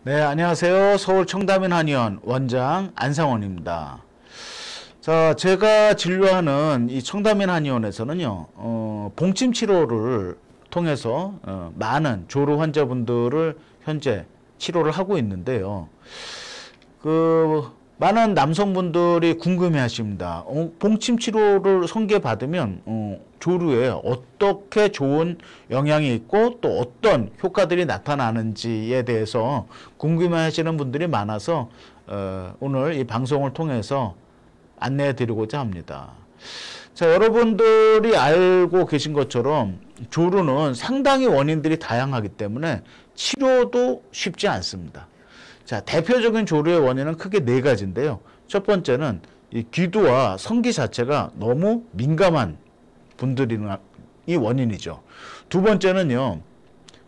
네, 안녕하세요. 서울 청담인 한의원 원장 안상원입니다. 자, 제가 진료하는 이 청담인 한의원에서는요, 봉침 치료를 통해서 많은 조루 환자분들을 현재 치료를 하고 있는데요. 많은 남성분들이 궁금해 하십니다. 봉침 치료를 성게받으면 조루에 어떻게 좋은 영향이 있고 또 어떤 효과들이 나타나는지에 대해서 궁금해 하시는 분들이 많아서 오늘 이 방송을 통해서 안내해 드리고자 합니다. 자, 여러분들이 알고 계신 것처럼 조루는 상당히 원인들이 다양하기 때문에 치료도 쉽지 않습니다. 자, 대표적인 조루의 원인은 크게 네 가지인데요. 첫 번째는 이 귀두와 성기 자체가 너무 민감한 분들이 원인이죠. 두 번째는요,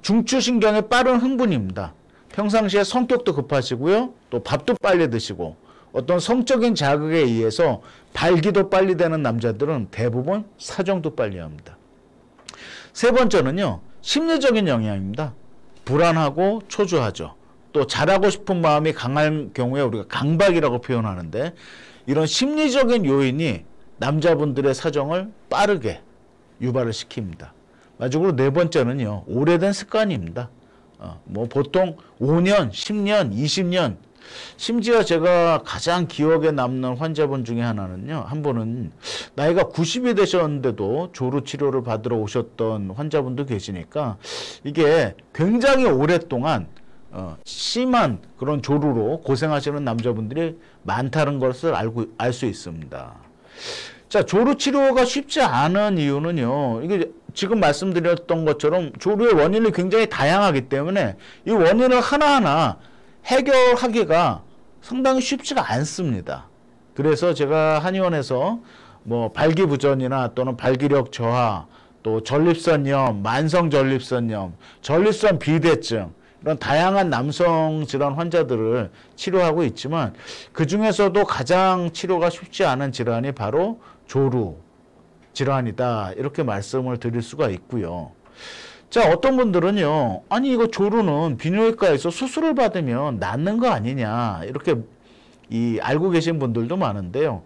중추신경의 빠른 흥분입니다. 평상시에 성격도 급하시고요, 또 밥도 빨리 드시고, 어떤 성적인 자극에 의해서 발기도 빨리 되는 남자들은 대부분 사정도 빨리 합니다. 세 번째는요, 심리적인 영향입니다. 불안하고 초조하죠. 또 잘하고 싶은 마음이 강한 경우에 우리가 강박이라고 표현하는데, 이런 심리적인 요인이 남자분들의 사정을 빠르게 유발을 시킵니다. 마지막으로 네 번째는요, 오래된 습관입니다. 보통 5년, 10년, 20년, 심지어 제가 가장 기억에 남는 환자분 중에 하나는요, 한 분은 나이가 90이 되셨는데도 조루 치료를 받으러 오셨던 환자분도 계시니까 이게 굉장히 오랫동안 심한 그런 조루로 고생하시는 남자분들이 많다는 것을 알 수 있습니다. 자, 조루 치료가 쉽지 않은 이유는요, 이게 지금 말씀드렸던 것처럼 조루의 원인이 굉장히 다양하기 때문에 이 원인을 하나하나 해결하기가 상당히 쉽지가 않습니다. 그래서 제가 한의원에서 발기부전이나 또는 발기력 저하, 또 전립선염, 만성전립선염, 전립선 비대증, 이런 다양한 남성 질환 환자들을 치료하고 있지만 그 중에서도 가장 치료가 쉽지 않은 질환이 바로 조루 질환이다, 이렇게 말씀을 드릴 수가 있고요. 자, 어떤 분들은요, 아니 이거 조루는 비뇨기과에서 수술을 받으면 낫는 거 아니냐, 이렇게 알고 계신 분들도 많은데요.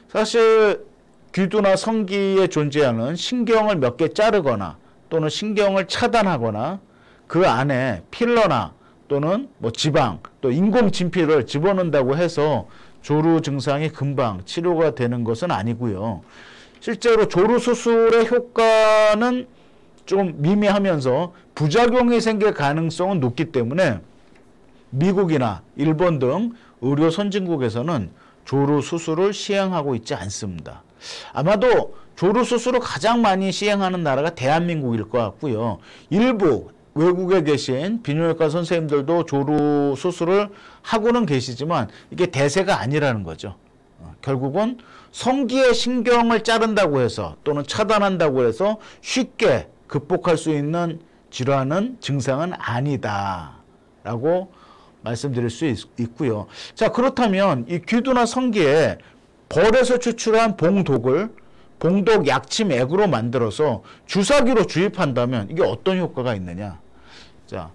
사실 귀두나 성기에 존재하는 신경을 몇 개 자르거나 또는 신경을 차단하거나 그 안에 필러나 또는 지방, 또 인공 진피를 집어넣는다고 해서 조루 증상이 금방 치료가 되는 것은 아니고요. 실제로 조루 수술의 효과는 좀 미미하면서 부작용이 생길 가능성은 높기 때문에 미국이나 일본 등 의료 선진국에서는 조루 수술을 시행하고 있지 않습니다. 아마도 조루 수술을 가장 많이 시행하는 나라가 대한민국일 것 같고요. 일부 외국에 계신 비뇨기과 선생님들도 조루 수술을 하고는 계시지만 이게 대세가 아니라는 거죠. 결국은 성기의 신경을 자른다고 해서 또는 차단한다고 해서 쉽게 극복할 수 있는 질환은 증상은 아니다 라고 말씀드릴 수 있고요. 자, 그렇다면 이 귀두나 성기에 벌에서 추출한 봉독 약침액으로 만들어서 주사기로 주입한다면 이게 어떤 효과가 있느냐. 자,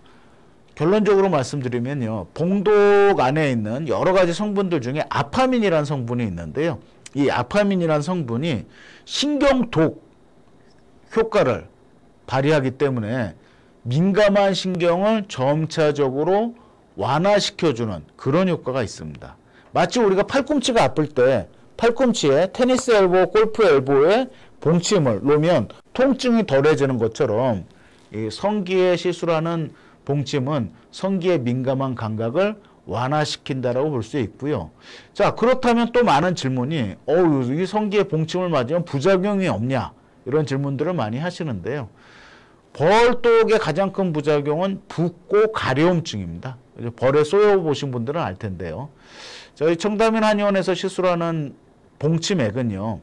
결론적으로 말씀드리면요, 봉독 안에 있는 여러 가지 성분들 중에 아파민이라는 성분이 있는데요, 이 아파민이라는 성분이 신경독 효과를 발휘하기 때문에 민감한 신경을 점차적으로 완화시켜주는 그런 효과가 있습니다. 마치 우리가 팔꿈치가 아플 때 팔꿈치에 테니스 엘보, 골프 엘보에 봉침을 놓으면 통증이 덜해지는 것처럼 이 성기에 시술하는 봉침은 성기에 민감한 감각을 완화시킨다라고 볼 수 있고요. 자, 그렇다면 또 많은 질문이 이 성기에 봉침을 맞으면 부작용이 없냐, 이런 질문들을 많이 하시는데요. 벌독의 가장 큰 부작용은 붓고 가려움증입니다. 벌에 쏘여보신 분들은 알 텐데요. 저희 청담인 한의원에서 시술하는 봉침액은요,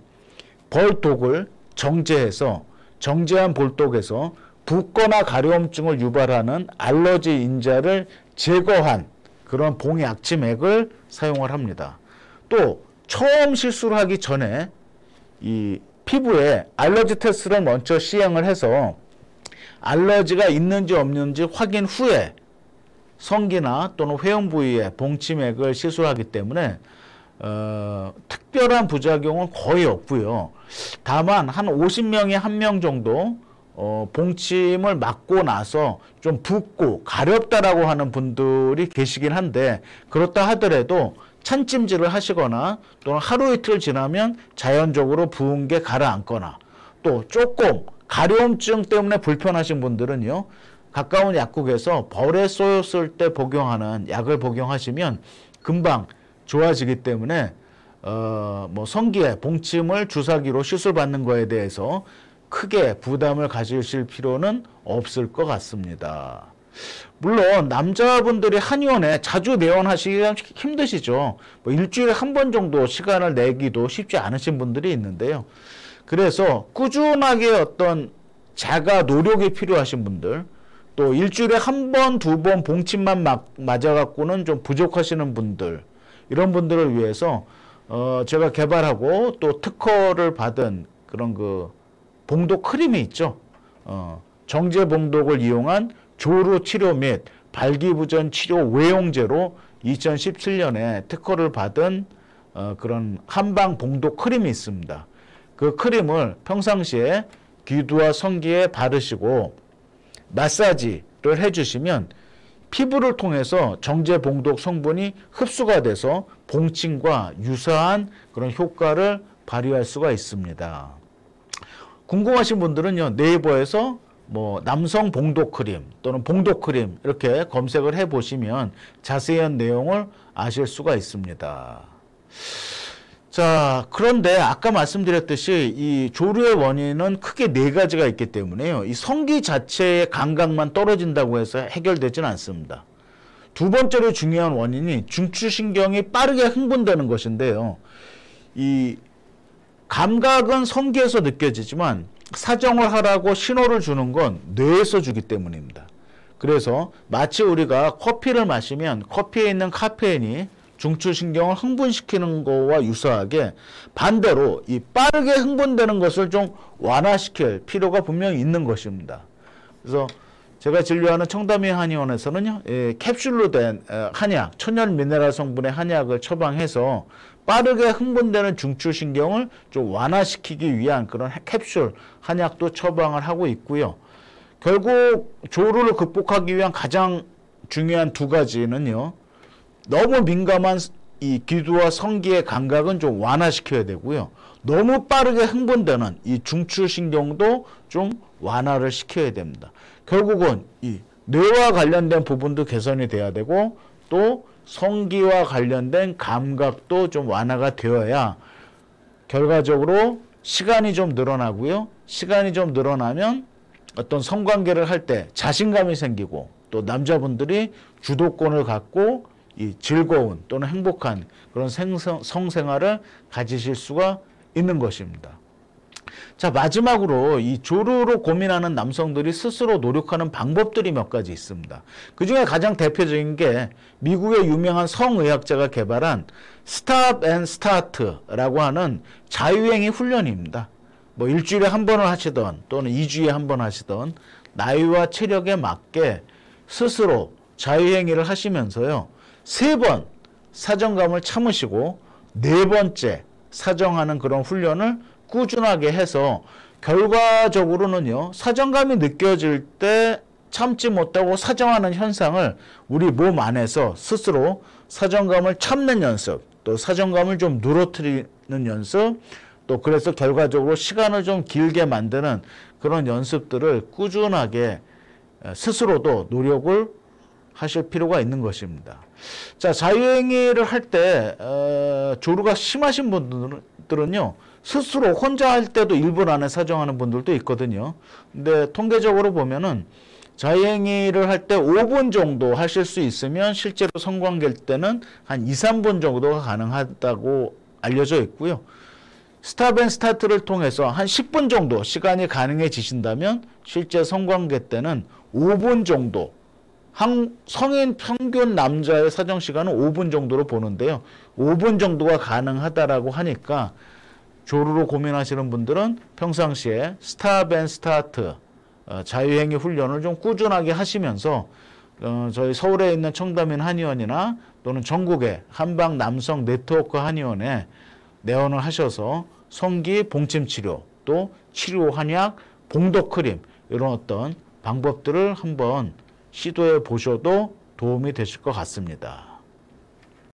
벌독을 정제한 벌독에서 붓거나 가려움증을 유발하는 알러지 인자를 제거한 그런 봉약침액을 사용을 합니다. 또 처음 시술을 하기 전에 이 피부에 알러지 테스트를 먼저 시행을 해서 알러지가 있는지 없는지 확인 후에 성기나 또는 회음 부위에 봉침액을 시술하기 때문에 특별한 부작용은 거의 없고요. 다만 한 50명에 1명 정도 봉침을 맞고 나서 좀 붓고 가렵다라고 하는 분들이 계시긴 한데, 그렇다 하더라도 찬찜질을 하시거나 또는 하루 이틀 지나면 자연적으로 부은 게 가라앉거나, 또 조금 가려움증 때문에 불편하신 분들은요, 가까운 약국에서 벌에 쏘였을 때 복용하는 약을 복용하시면 금방 좋아지기 때문에 뭐 성기에 봉침을 주사기로 시술받는 거에 대해서 크게 부담을 가지실 필요는 없을 것 같습니다. 물론 남자분들이 한의원에 자주 내원하시기가 힘드시죠. 뭐 일주일에 한 번 정도 시간을 내기도 쉽지 않으신 분들이 있는데요. 그래서 꾸준하게 어떤 자가 노력이 필요하신 분들, 또 일주일에 한 번, 두 번 봉침만 맞아갖고는 좀 부족하시는 분들, 이런 분들을 위해서 제가 개발하고 또 특허를 받은 그런 그 봉독 크림이 있죠. 정제 봉독을 이용한 조루 치료 및 발기부전 치료 외용제로 2017년에 특허를 받은 그런 한방 봉독 크림이 있습니다. 그 크림을 평상시에 귀두와 성기에 바르시고 마사지를 해주시면 피부를 통해서 정제 봉독 성분이 흡수가 돼서 봉침과 유사한 그런 효과를 발휘할 수가 있습니다. 궁금하신 분들은요, 네이버에서 뭐 남성 봉독 크림 또는 봉독 크림 이렇게 검색을 해 보시면 자세한 내용을 아실 수가 있습니다. 자, 그런데 아까 말씀드렸듯이 이 조루의 원인은 크게 네 가지가 있기 때문에요. 이 성기 자체의 감각만 떨어진다고 해서 해결되지는 않습니다. 두 번째로 중요한 원인이 중추신경이 빠르게 흥분되는 것인데요. 이 감각은 성기에서 느껴지지만 사정을 하라고 신호를 주는 건 뇌에서 주기 때문입니다. 그래서 마치 우리가 커피를 마시면 커피에 있는 카페인이 중추신경을 흥분시키는 거와 유사하게 반대로 이 빠르게 흥분되는 것을 좀 완화시킬 필요가 분명히 있는 것입니다. 그래서 제가 진료하는 청담리 한의원에서는요, 캡슐로 된 한약, 천연 미네랄 성분의 한약을 처방해서 빠르게 흥분되는 중추신경을 좀 완화시키기 위한 그런 캡슐 한약도 처방을 하고 있고요. 결국 조루를 극복하기 위한 가장 중요한 두 가지는요, 너무 민감한 이 귀두와 성기의 감각은 좀 완화시켜야 되고요. 너무 빠르게 흥분되는 이 중추신경도 좀 완화를 시켜야 됩니다. 결국은 이 뇌와 관련된 부분도 개선이 돼야 되고, 또 성기와 관련된 감각도 좀 완화가 되어야 결과적으로 시간이 좀 늘어나고요. 시간이 좀 늘어나면 어떤 성관계를 할 때 자신감이 생기고, 또 남자분들이 주도권을 갖고 이 즐거운 또는 행복한 그런 성생활을 가지실 수가 있는 것입니다. 자, 마지막으로 이 조루로 고민하는 남성들이 스스로 노력하는 방법들이 몇 가지 있습니다. 그 중에 가장 대표적인 게 미국의 유명한 성의학자가 개발한 스탑 앤 스타트라고 하는 자유행위 훈련입니다. 뭐 일주일에 한 번을 하시던 또는 2주에 한 번 하시던 나이와 체력에 맞게 스스로 자유행위를 하시면서요, 3번 사정감을 참으시고 4번째 사정하는 그런 훈련을 꾸준하게 해서 결과적으로는요, 사정감이 느껴질 때 참지 못하고 사정하는 현상을 우리 몸 안에서 스스로 사정감을 참는 연습, 또 사정감을 좀 누러뜨리는 연습, 또 그래서 결과적으로 시간을 좀 길게 만드는 그런 연습들을 꾸준하게 스스로도 노력을 하실 필요가 있는 것입니다. 자, 자유행위를 할 때 조루가 심하신 분들은요, 스스로 혼자 할 때도 1분 안에 사정하는 분들도 있거든요. 근데 통계적으로 보면은 자유행위를 할 때 5분 정도 하실 수 있으면 실제로 성관계일 때는 한 2, 3분 정도가 가능하다고 알려져 있고요. 스탑 앤 스타트를 통해서 한 10분 정도 시간이 가능해지신다면 실제 성관계 때는 5분 정도, 한 성인 평균 남자의 사정 시간은 5분 정도로 보는데요. 5분 정도가 가능하다라고 하니까 조루로 고민하시는 분들은 평상시에 스탑 앤 스타트 자유행위 훈련을 좀 꾸준하게 하시면서 저희 서울에 있는 청담인 한의원이나 또는 전국의 한방 남성 네트워크 한의원에 내원을 하셔서 성기 봉침 치료, 또 치료 한약, 봉도 크림 이런 어떤 방법들을 한번 시도해 보셔도 도움이 되실 것 같습니다.